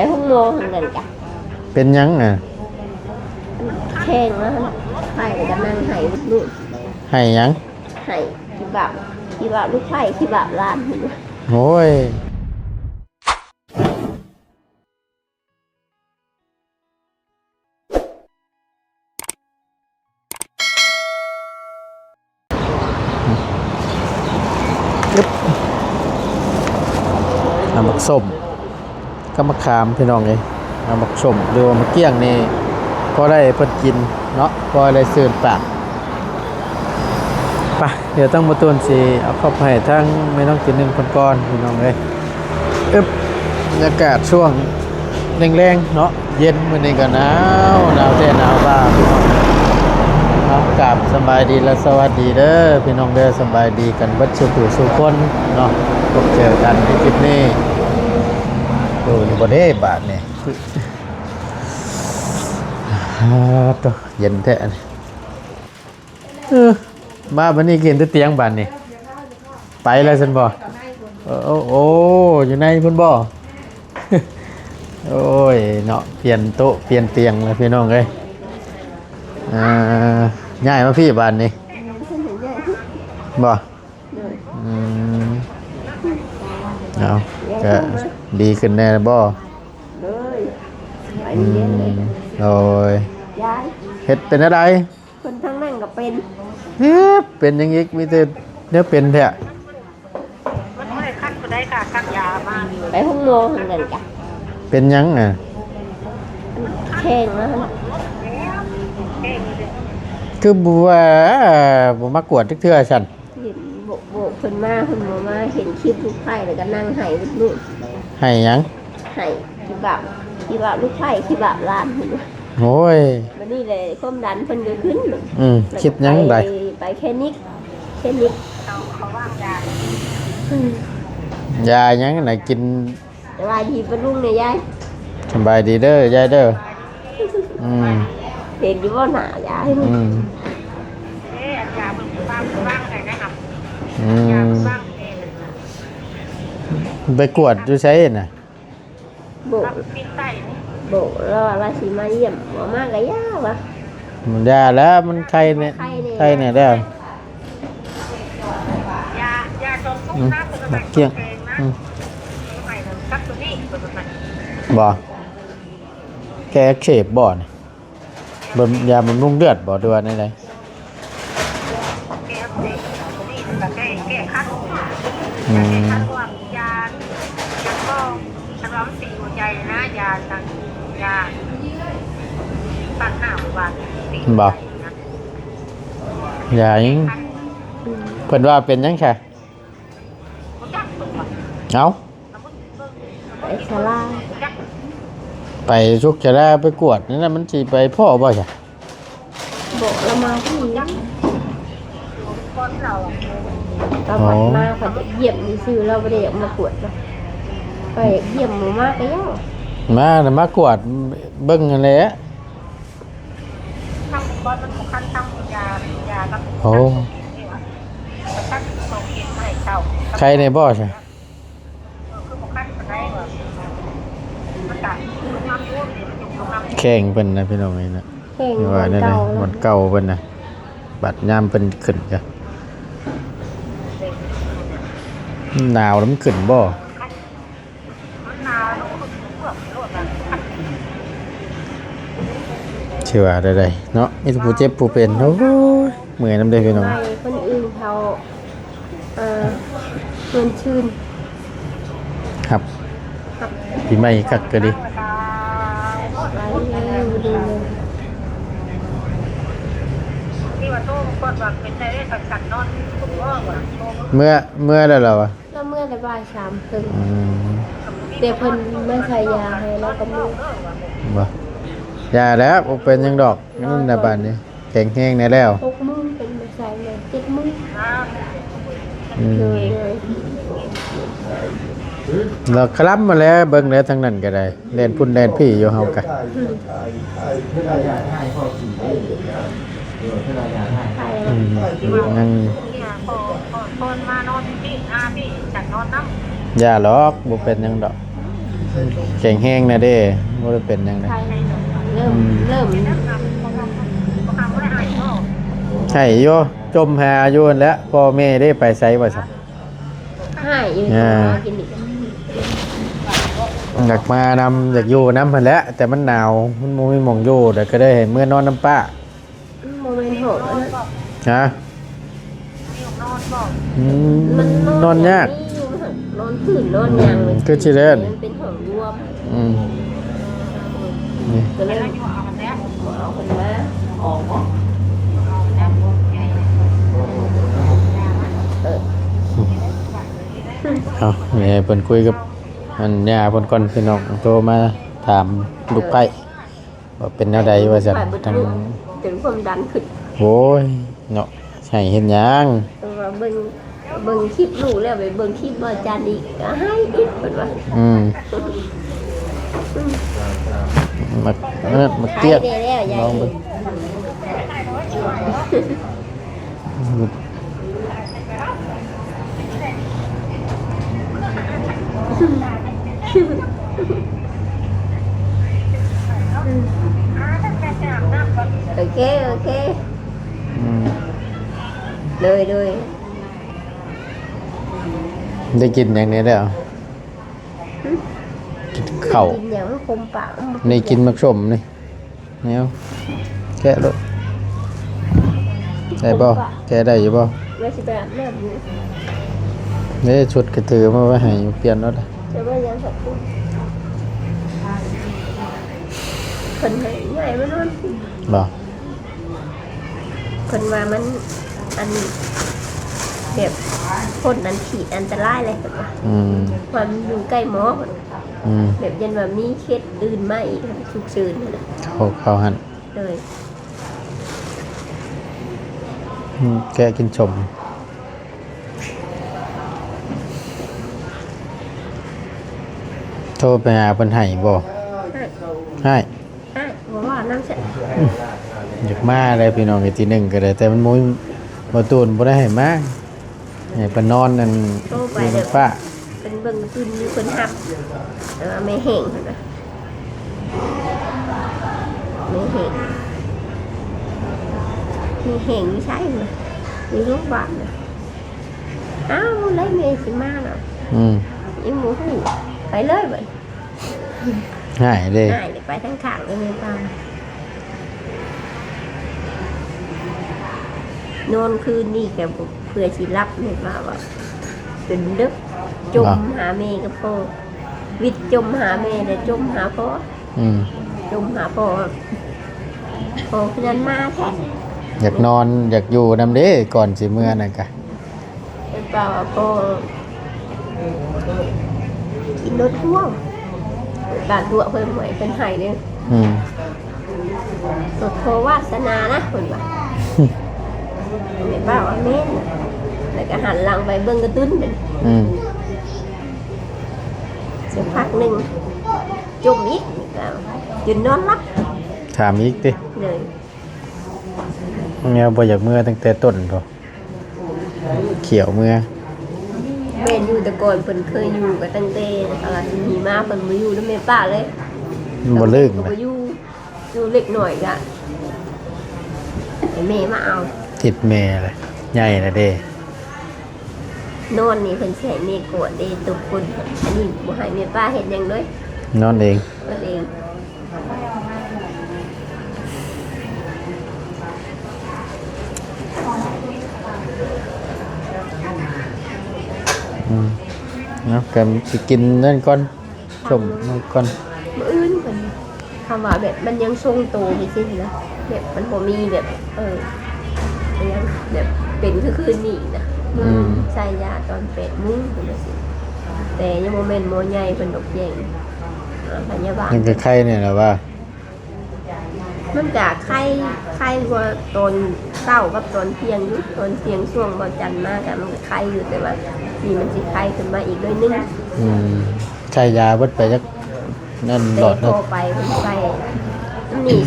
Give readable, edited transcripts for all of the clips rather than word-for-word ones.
ไอ้ห้องโมหันกันจ้ะเป็นยังอ่ะแข่งแล้วไผ่กำลังไห้ลูกให้ยังไห้ที่แบบลูกไผ่ที่แบบร้านโอ้ยน้ำบักส้มก็มะขามพี่น้องเลยน้ำบักส้มหรือว่ามะเกี้ยงนี่ก็ได้เพิ่นกินเนาะก็ได้ซื่นปากไปเดี๋ยวต้องมาตูนสิเอาเข้าไปทั้งไม่ต้องกินหนึ่งคนก้อนพี่น้องเลยบรรยากาศช่วงแรงๆเนาะเย็นมื้อนี้ก็หนาวแท้หนาวบ้าพี่น้องครับกราบสบายดีและสวัสดีเด้อพี่น้องเด้อสบายดีกันเบิดสู่คนเนาะพบเจอกันในคลิปนี้ดูนี่บ่ได้บาดนี่ตัวเย็นแท้นี่มาบันนี้กินแต่เตียงบานนี่ไปแล้วฉันบ่โอ้อยู่ในพุ่นบ่โอ้ยเนาะเปลี่ยนโต๊ะเปลี่ยนเตียงแล้วพี่น้องเอ้ยง่ายมาพี่บานนี่บ่เอาก็ดีขึ้นแน่บ่โอ้ยเฮ็ดเป็นอะไรคนทั้งนั่งก็เป็นเป็นยังอีกมีแต่เนื้อเป็นแท้มันไม่ได้คัดก็ได้ค่ะคัดยามาไปห้องโมหันกันจ้ะเป็นยังอ่ะแข่งแล้วคือบัวบ่มากวดทุกเทื่อฉันเห็นโบกคนมาเห็นคลิปลูกไผ่แล้วก็นั่งไห้ลูกให้ยังไห้ที่แบบลูกไผ่ที่แบบร้านโอ้ยวันนี้เลยความดันเพิ่นก็ขึ้นคิดยังไงไปแค่นิกเขาว่างยายังไหนกินสบายดีปะลุงเนี่ยยายสบายดีเด้อยายเด้อเห็นอยู่ว่าหนายายยาบึ้งบ้างไงนะครับยาบ้างไปกวดดูใช่น่ะโบแล้วว่าสิมาเยี่ยมหมอมากก็ยากวะมันยาแล้วมันไข้เนี่ยแล้วยาจนทุกน้ำเป็นเกี้ยงบ่แกเข็บบ่อนบนยาบำรุงเลือดบ่ด้วยนี่เลยแก้คัดยาก็ฉันว่ามันตีหัวใจนะยาตัดหน้าบ้านบ่ยายังเพิ่นว่าเป็นยังไงเอาไปชลาไปชุกชลาไปกวดนั่นน่ะมันสิไปพ่อบ่ใช่บอกเรามาที่นี่เราบัดมาเขาจะเยี่ยมมีซื้อเราไม่ได้อยากมากวดไปเยี่ยมหมูมากไปย่อมากวดเบิ่งอะไรอะทำก้อนมันคันทำยากับโอ้ใครในบ่อใช่แข่งเป็นนะพี่น้องนี่นะว่าได้เลยวันเก่าเป็นนะบัดยามเป็นขึ้นกันหนาวแล้วมันขึ้นบ่เชื่อได้เนาะมีผู้เจ็บผู้เป็นโอ้ยเหมือนน้ำเด้พี่น้องคนอื่นเขาเงินชื่นครับพี่ไม่กักก็ดีเมื่อแล้วเหรอวะก็เมื่อในบ่ายสามครึ่งเดี๋ยวเพิ่นไม่ใส่ยาให้แล้วก็มือบ่ยาแล้วเป็นยังดอกนั่นในบ้านนี้แข็งแห้งในแล้ว6 มื้อเป็นไม่ใส่เลย7 มื้อเราคล้ำมาแล้วเบิ่งแล้วทั้งนั้นก็ได้เล่นพุ่นเล่นพี่อยู่เฮากันนั่งคนมานอนพี่พี่จากนอนน้ำยาล็อกบ่เป็นยังดอก แข็งแห้งนะเด้บ่ได้เป็นหยังไง ไข้เริ่ม ใช่โยจมหาอยู่นั่นแหล้วพ่อแม่ได้ไปไสบ่ซะ ให้อยู่ อ่า กินอีก อยากมานำอยากอยู่นำหั่นแหละแต่มันหนาวมันบ่มีหม่องอยู่แต่ก็ได้ให้เมื่อนอนน้ำป้า โมเมนต์โหดแล้วนะ ฮะอืม มัน นอนยาก นอนตื่นนอนยังเลย ก็สิเล่น มันเป็นห้องรวม อืมนี่ ก็เลยเอาคนมาเออ เอาแม่เพิ่นคุยกับอันย่าเพิ่นก่อนพี่น้องโทรมาถามลูกไผ่ว่าเป็นแนวใดว่าซั่น ไปเบิด ทั้ง ลูกจนความดันขึ้น โอ้ยเนาะให้เฮ็ดหยัง ว่าเบิ่งคลิปลูกแล้วไปเบิ่งคลิปบ่อาจารย์อีกก็ให้อีกเพิ่นว่า อืมมามาเกียบ ให้ได้แล้วยาย ลองเบิ่งโอเค อืม เลย ได้กินอย่างนี้แล้วกินข้าว กินอย่างมันคมปาก นี่กินมักส้มนี่แนวแกะรถได้บ่แกะได้อยู่บ่ ไม่ใช่แบบแม่อยู่ นี่ชุดกระถือมาไว้ให้อยู่เปลี่ยนรถอะ จะว่ายังสักทีคนไหนใหญ่มันนอน บ่ คนว่ามันอันแบบคนนั้นขีดอันตรายเลยคนว่า อืม ความอยู่ใกล้หมอคน อืม แบบยันแบบนี้เคสอื่นไม่ฉุกเฉินนั่นนะ เข้าหั่น เลย อืมแกะกินชมโทรไปหาเพิ่นให้บ่ให้ บอกว่าน้ำเสร็จ อยากมาเลยพี่น้องไอ้ทีหนึ่งก็ได้แต่มันมุ้ยบ่ตูนบ่ได้ให้มาให้เพิ่นนอนนั่น โตไป อยู่ เดี๋ กั ยว บป้า เป็นเบิ่งขึ้นมีคนหักแต่ว่าไม่แห้งเห็นไหมไม่แห้งมีแห้งมีใช่ไหมมีลูกบาทนะอ้าวเลยเมย์สิมาเนาะ อืม อีหมูหูไปเลยเว้ย ง่ายเด้ ง่ายเลยไปทั้งขางเลยเมย์ตามนอนคืนนี่แกบอกเพื่อชีรับเนี่ยมาว่าเป็นดึกจมหาเมย์กับพ่อวิทย์จมหาเมย์แต่จมหาพ่อ อืม จมหาพ่อพ่อขยันมาแท้ อยากนอนอยากอยู่นำเด้ก่อนสิเมื่อนั่นกะ เป็นเปล่าว่าพ่อกินรถพ่วงบาดตัวเพิ่มไหวเป็นไห้เนี่ย อืม รถโทวาสนานะคนว่าไม่เปล่าว่าเม่นแล้วก็หันหลังไปเบิ่งกระตุ้นเป็น อืม สักพักหนึ่งจมอีกจนนอนรับ ถามอีกติ เลย แนวบ่อยากเมื่อตั้งแต่ต้นพอเขียวเมื่อ แม่นอยู่แต่ก่อนเพิ่นเคยอยู่กับตั้งแต่มีมาเพิ่นมาอยู่แล้วแม่ป้าเลย มันบ่เลิก ก็ นะ ไปอยู่เล็กหน่อยก็ไอ้แม่มาเอา ติดแม่เลยใหญ่ละเด้ นอนนี่เพิ่นสิให้แม่กวดเด้ตุกคนอันนี้บ่ให้แม่ป้าเฮ็ดหยังเลย นอนเอง เพิ่นเอง อืมเนาะก็สิกินนั่นก่อนชมนั่นก่อน มื้ออื่นเพิ่นคำว่าแบบมันยังทรงโตไปซินะแบบมันบ่มีแบบยังแบบเป็นคือคืนนี้นะใส่ยาตอน8:00 นเพิ่นว่าสิแต่ยังบ่แม่นหมอใหญ่เพิ่นดอกแยงพยาบาล ยังก็ไข้เนี่ยแหละว่า มันจะไข้กว่าตอนเช้ากับตอนเที่ยงอยู่ตอนเที่ยงช่วงบ่จันทร์มากอะมันก็ไข้อยู่แต่ว่านี่มันสิไข้ขึ้นมาอีกหน่อยนึง อืมใช้ยาเบิดไปจักนั่นหล แต่ อด พ นึง อไปมันใส่นี่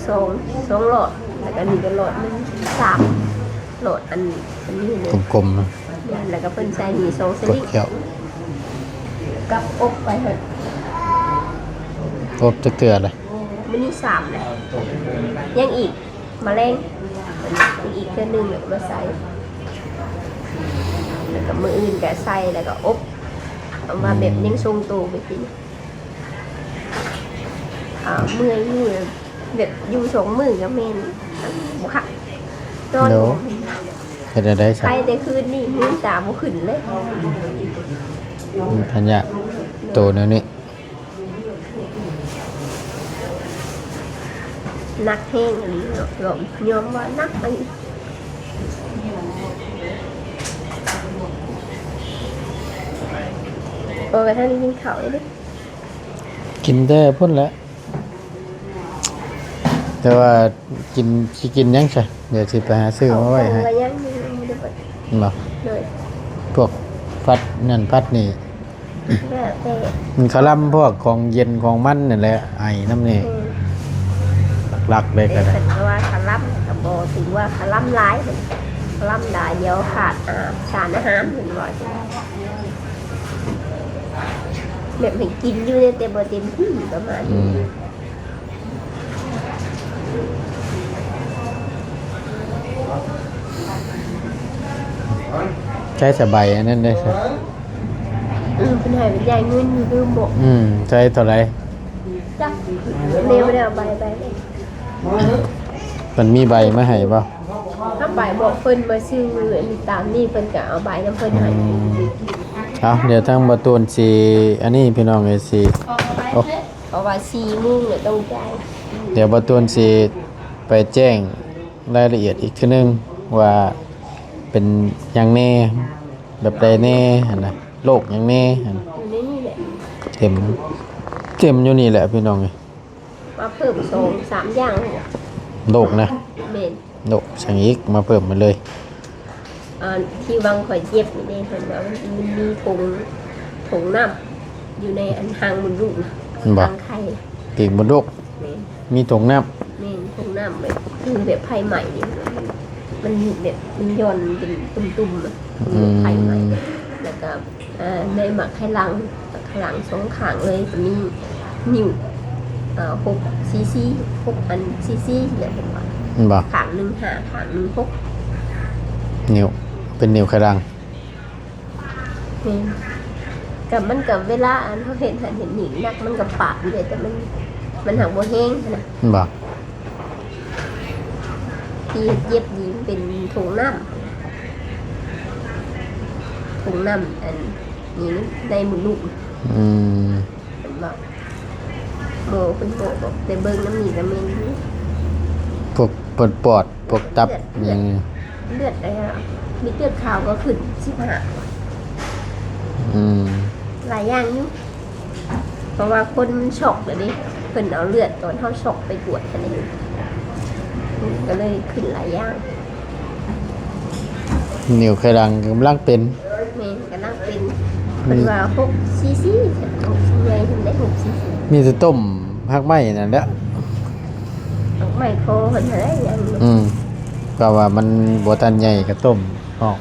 สองหลอดแล้วก็นี่ก็หลอดหนึง3หลอดอันนี้เนี่ย กลมๆนะ แล้วก็เพิ่นใส่นี่2ส กด ลิป เขียว กับอกไปเถอะ บจะเกลือเลย มื้อนี้3เลยยังอีกแมลงอีกเทื่อนึงแล้วก็มาใส่แล้วก็มื้ออื่นก็ใส่แล้วก็อบเอามาแบบยังทรงตัวไปกินเมื่อยอยู่แบบอยู่2มื้อก็แม่นบ่คักนอน เดี๋ยวเฮ็ดได้ ไป ใช่ แต่คืนนี่มือตาบ่ขึ้นเลย ทันยะโตแนวนี้ นักแห้งอันนี้เนาะยอมว่านักไปโอ้กระทั่งกินข้าวเลยดิ กินได้พุ่นแหล้วแต่ว่ากินสิกินยังใช่เดี๋ยวสิไปหาซื้อมาไว้ให้ ระยะนี้ไม่ได้เปิด บ่ เลย พวกพัดนั่นพัดนี่ แบบแต่ มันคาลัมพวกของเย็นของมันนั่นแหละไอ้น้ำนี่หลักๆเลยก็ได้ แต่ว่าคาร่ำกับโบถือว่าคาร่ำร้ายคาร่ำได้เดียวขาดสารอาหารเห็นบ่อยแบบให้กินอยู่ในเต็มเต็มที่ประมาณ อื นี้ มใช้สบายอันนั้นได้ใช่ เป็นหายเป็นใหญ่เงินอยู่ลืมบอก ใช้เท่าไหร จักเร็วเร็วไปเลย มันมีใบมาให้ป่ะ ถ้าใบบอกเพิ่นมาซื้อตามนี่เพิ่นก็เอาใบน้ำเพิ่นให้ เอาเดี๋ยวทั้งประตูนสีอันนี้พี่น้องเลยสีโอ้ เพราะว่า4 มื้อเนี่ยต้องจ่าย เดี๋ยวประตูนสีไปแจ้งรายละเอียดอีกทีนึงว่าเป็นหยังแน่แบบใดแน่หั่นนะโรคหยังแน่หั่น อยู่ในนี่แหละ เต็มอยู่นี่แหละพี่น้องเลย มาเพิ่ม2-3อย่างเนี่ย โรคนะ แม่น โรคสังอีกมาเพิ่มมาเลย ที่วังข่อยเจ็บนี่เด้เพิ่นว่ามันมีผงน้ำอยู่ในอันหางมดลูก บ่ ทางไข่ ปีกบนโรค แม่น มีตรงน้ แม่นผงน้ำแบบคือแบบไผ่ใหม่นี่มันแบบมันย่อนเป็นตุ่มๆอะไผ่ใหม่แล้วก็ในหมักไข่ลัง2ข้างเลยจะมีนิ้ว6 cc 6 อัน cc เนี่ยเป็นว่า ำบ่ ข้างหนึง5ข้างหนึง6 นิ้วเป็นนิ้วขรัง นี่กับมันกับเวลาอันเขาเห็นหนิงนักมันกับปากอยู่เลยแต่มันหักบ่แห้งนะ บ่ ที่เย็บดีเป็นถุงน้ำอันนี้ในหมุนลูก อืม เป็นแบบโมเป็นโมบอกแต่เบิ้งน้ำมีแต่เมน พวกปอดพวกตับอยัง เลือดอะไรอะมีเลือดขาวก็ขึ้น15 อืม หลายอย่างอยู่เพราะว่าคนมันช็อกเลยดิเพิ่นเอาเลือดตอนเขาช็อกไปตรวจกันเองก็เลยขึ้นหลายอย่าง นิ้วขรังกำลังเป็น เมนก็นั่งเป็นว่า6 cc 6ใหญ่ถึงได้6 cc มีแต่ต้มหักไม้นั่นแหละ ไม่โคเพิ่นได้อย่างนี้ ก็ว่ามันบ่ทันใหญ่ก็ต้มออก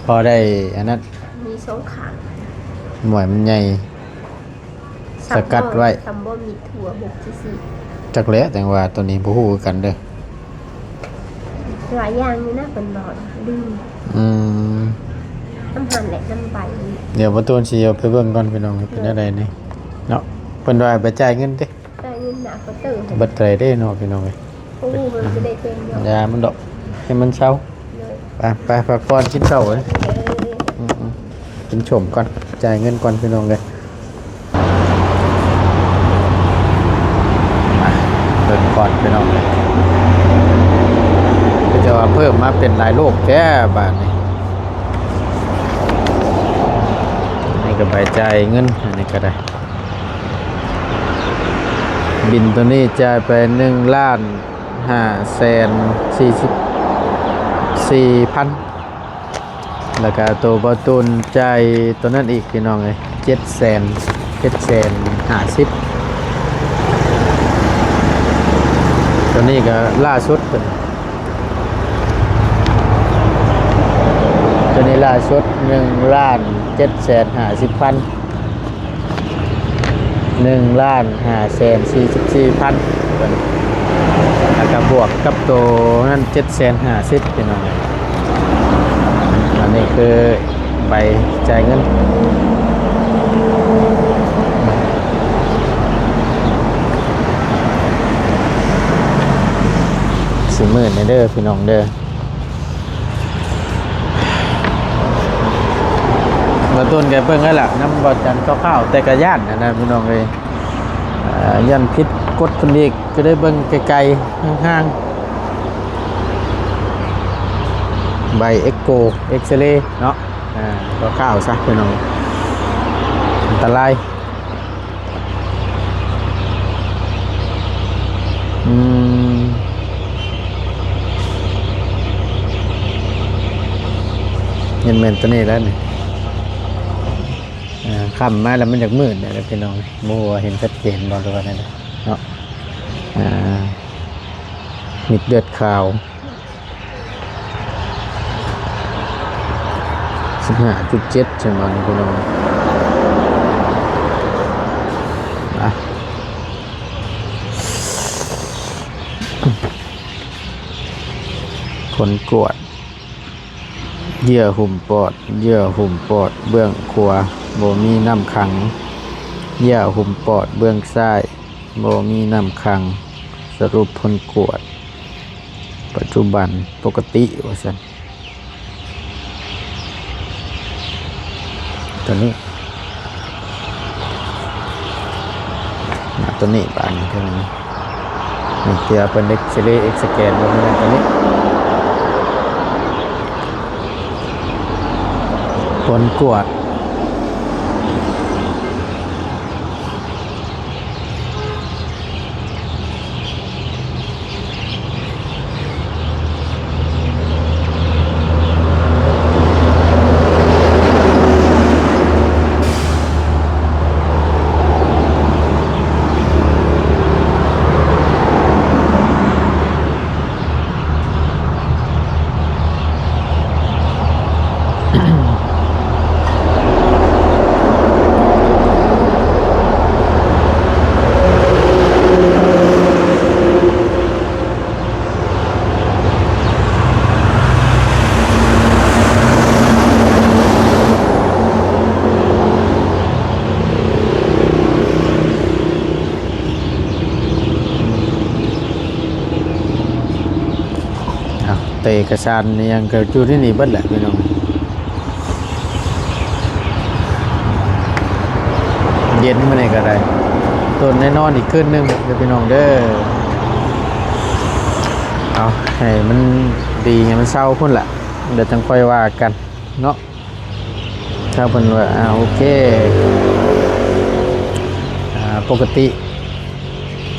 พอได้อันนั้น มี2ข้าง หน่วยมันใหญ่ สกัดไว้ ซัมโบมีถั่ว6 cc จักแหล้วแต่ว่าตัวนี้บ่ฮู้คือกันเด้อ หลายอย่างนี่นะเพิ่นบอกดื้อ อืม น้ำหันและน้ำใบ เดี๋ยวบ่ตูนสิเอาไปเบิ่งก่อนพี่น้องเป็นอะไรนี่เนาะเพิ่นว่าไปจ่ายเงินเด้ ได้เงินหนาก็เติม เบิดไตรได้เนาะพี่น้องเอ้ย โอ้มันจะได้เต็มยอด ยามันดอกให้มันเช้า เลย ไปพักผ่อนกินข้าวเอ้ยกินชมก่อนจ่ายเงินก่อนพี่น้องเลยมาเดินก่อนพี่น้องเลยก็จะว่าเพิ่มมาเป็นหลายโลกแค่บาทนี่นี่ก็ใบจ่ายเงินอันนี้ก็ได้บินตัวนี้จ่ายไป1,544,000แล้วก็ตัวบอตูนจ่ายตัวนั้นอีกพี่น้องเลย750,000ตัวนี้ก็ล่าสุดตัวนี้ล่าสุด1,750,000 1,544,000แล้วก็บวกกับตัวนั้น750,000พี่น้องอันนี้คือใบจ่ายเงิน40,000ในเด้อพี่น้องเด้อมาต้นแกเพิ่งให้ละน้ำบอจันข้าวแต่กระย่านนะพี่น้องเลยยันพิษกดคนอีกก็ได้เบิ่งไกลๆห่างๆใบเอ็กโกเอ็กซเรย์เนาะข้าวซะพี่น้องอันตรายเงินเมนตัวนี้แล้วนี่คำมาแล้วมันจากมืดเนี่ยพี่น้องมัวเห็นชัดเจนบอลตัวนั้นเนาะมิดเดือดขาว15.7ใช่ไหมพี่น้องผลกวดเยื่อหุ้มปอดเยื่อหุ้มปอดเบื้องขวาบ่มีน้ำขังเยื่อหุ้มปอดเบื้องซ้ายบ่มีน้ำขังสรุปผลกวดปัจจุบันปกติว่าซั่นตัวนี้ตัวนี้ปานนี้เท่านั้นนี่เกี่ยวเป็นเอ็กซเรย์เอ็กซแกนตัวนี้ผลกวดแต่เอกสารยังเกิดอยู่ที่นี่เบิดแหละพี่น้องเย็นมาไหนก็ได้ต้นแน่นอนอีกขึ้นนึงเดี๋ยวพี่น้องเด้อเอาให้มันดีให้มันเศร้าพุ่นแหละเดี๋ยวจังค่อยว่ากันเนาะถ้าเพิ่นว่าโอเคปกติ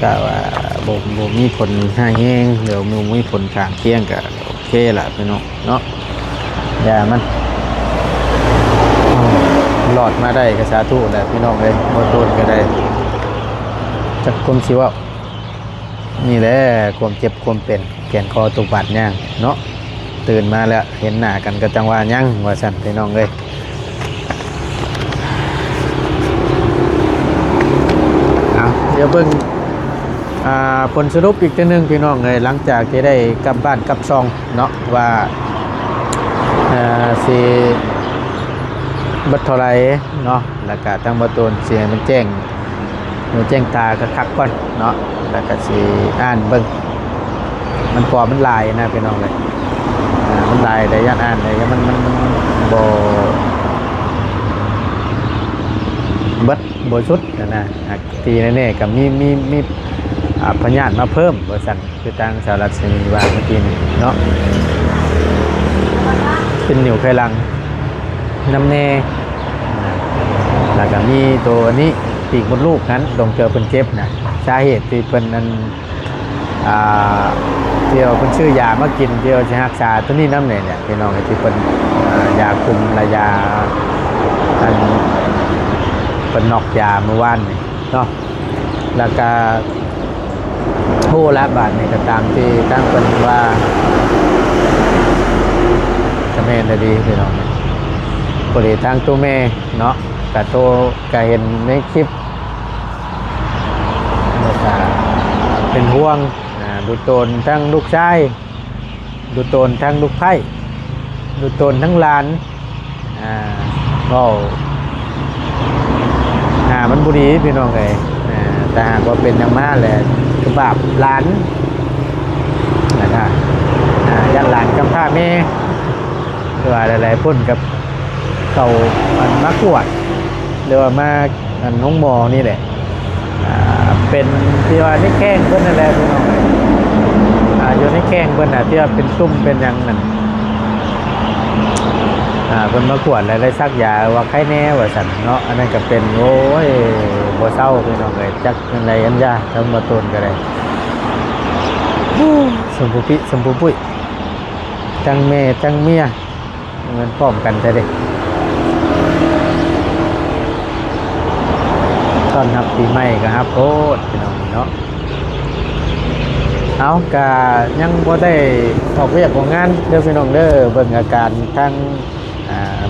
ก็ว่าบ่มีผลห้างแห้งเดี๋ยวมีผลข้างเคียงก็โอเคล่ะพี่น้องเนาะอย่ามันหลอดมาได้ก็สาธุแหละพี่น้องเลยบ่โดนก็ได้จักความสิว่านี่แหละความเจ็บความเป็นแขนคอตุกบาดย่างเนาะตื่นมาแล้วเห็นหน้ากันก็จังว่ายั่งว่าซั่นพี่น้องเลยเดี๋ยวเบิ่งผลสรุปอีกทีนึงพี่น้องเลยหลังจากที่ได้กลับบ้านกลับซองเนาะว่าสิบัดเท่าไรเนาะแล้วก็ตั้งบัดต้นเสียมันแจ้งตาก็คักก่อนเนาะแล้วก็สิอ่านเบิ่งมันพอมันลายนะพี่น้องเลยมันลายได้ย่านอ่านได้มันบ่เบิดบ่ชุดนะทีแน่ๆกับมีพยานมาเพิ่มบริษัทคือทางสหรัฐเซนีวาเมื่อกี้นี่เนาะเป็นนิ้วไขลังน้ำแน่แล้วก็มีตัวนี้ปีกมดลูกนั้นลงเจอเป็นเจ็บนะสาเหตุที่เป็นนั้นเที่ยวเป็นชื่อยามากินเที่ยวจะรักษาตัวนี้น้ำเนี่ยพี่น้องที่เป็นยาคุมระยาอันเป็นนอกยาเมื่อวานนี่เนาะแล้วก็โทษละบาทนี่ก็ตามที่ตั้งเป็นว่าจะแม่นดีพี่น้องพอดีทางตัวแม่เนาะกับตัวก็เห็นในคลิป เป็นห่วงดูตนทั้งลูกชายดูตนทั้งลูกไผ่ดูตนทั้งหลานก็มันบุรีพี่น้องเลยแต่หากว่าเป็นอย่างมากเลยคือบาปหลานนะครับยันหลานกับพ่อแม่คือว่าหลายๆพุ่นกับเขามันมากวดหรือว่ามาน้องหมอนี่แหละเป็นที่ว่าในแข้งเพิ่นนั่นแหละพี่น้องเลยอยู่ในแข้งเพิ่นที่ว่าเป็นตุ่มเป็นอย่างนั้นเพิ่นมากวดแล้วได้ซักยาว่าไข้แน่ว่าสั่นเนาะอันนั้นก็เป็นโอ้ยบ่เศร้าพี่น้องเลยจักจังไดอันยาทำมาต้นก็ได้สมบูปุ้ยจังแม่จังเมียมันพร้อมกันแต่เด็กตอนรับปีใหม่ก็ครับโคตรพี่น้องเนาะเอากะยังบ่ได้ออกเวียกของงานเด้อพี่น้องเด้อเบิ่งอาการทั้ง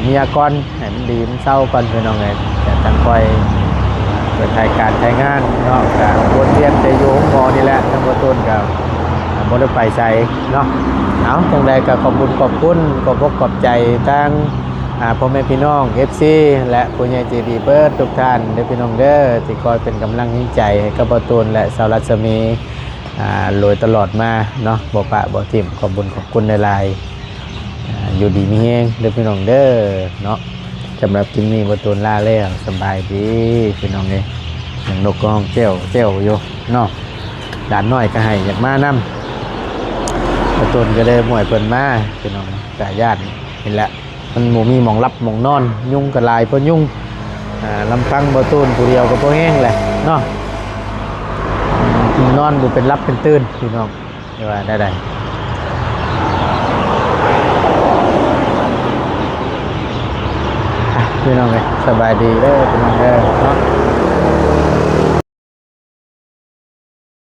เมียก่อนให้มันดีมันเศร้าก่อนพี่น้องเอ้ยแต่จังค่อยไปถ่ายการใช้งานเนาะกะวนเวียนแต่อยู่ห้องหมอนี่แหละทั้งบ่ต้นก็บ่ได้ไปใส่เนาะเอาจังใดก็ขอบคุณขอบใจทั้งพ่อแม่พี่น้อง FC และผู้ใหญ่ใจดีเบิดทุกท่านเด้อพี่น้องเด้อที่คอยเป็นกำลังใจให้กับบ่ต้นและสาวรัศมีโดยตลอดมาเนาะบ่ปะบ่ทิ่มขอบคุณในไลน์อยู่ดีมีแฮงเด้อพี่น้องเด้อเนาะสำหรับคลิปนี้บ่ต้นลาแล้วสบายดีพี่น้องเอ้ยอย่างนกก็ห้องเจ้าอยู่เนาะด่านน้อยก็ให้อยากมานำบ่ต้นก็ได้หมวยเพิ่นมาพี่น้องกะญาตินี่แหละมันบ่มีหม่องรับหม่องนอนยุงก็หลายเพราะยุงลำพังบ่ต้นผู้เดียวก็บ่แห้งแหละเนาะนอนบุเป็นรับเป็นตื่นพี่น้องเรียกว่าได้พี่น้องเลยสบายดีเด้อพี่น้องเด้อเนาะ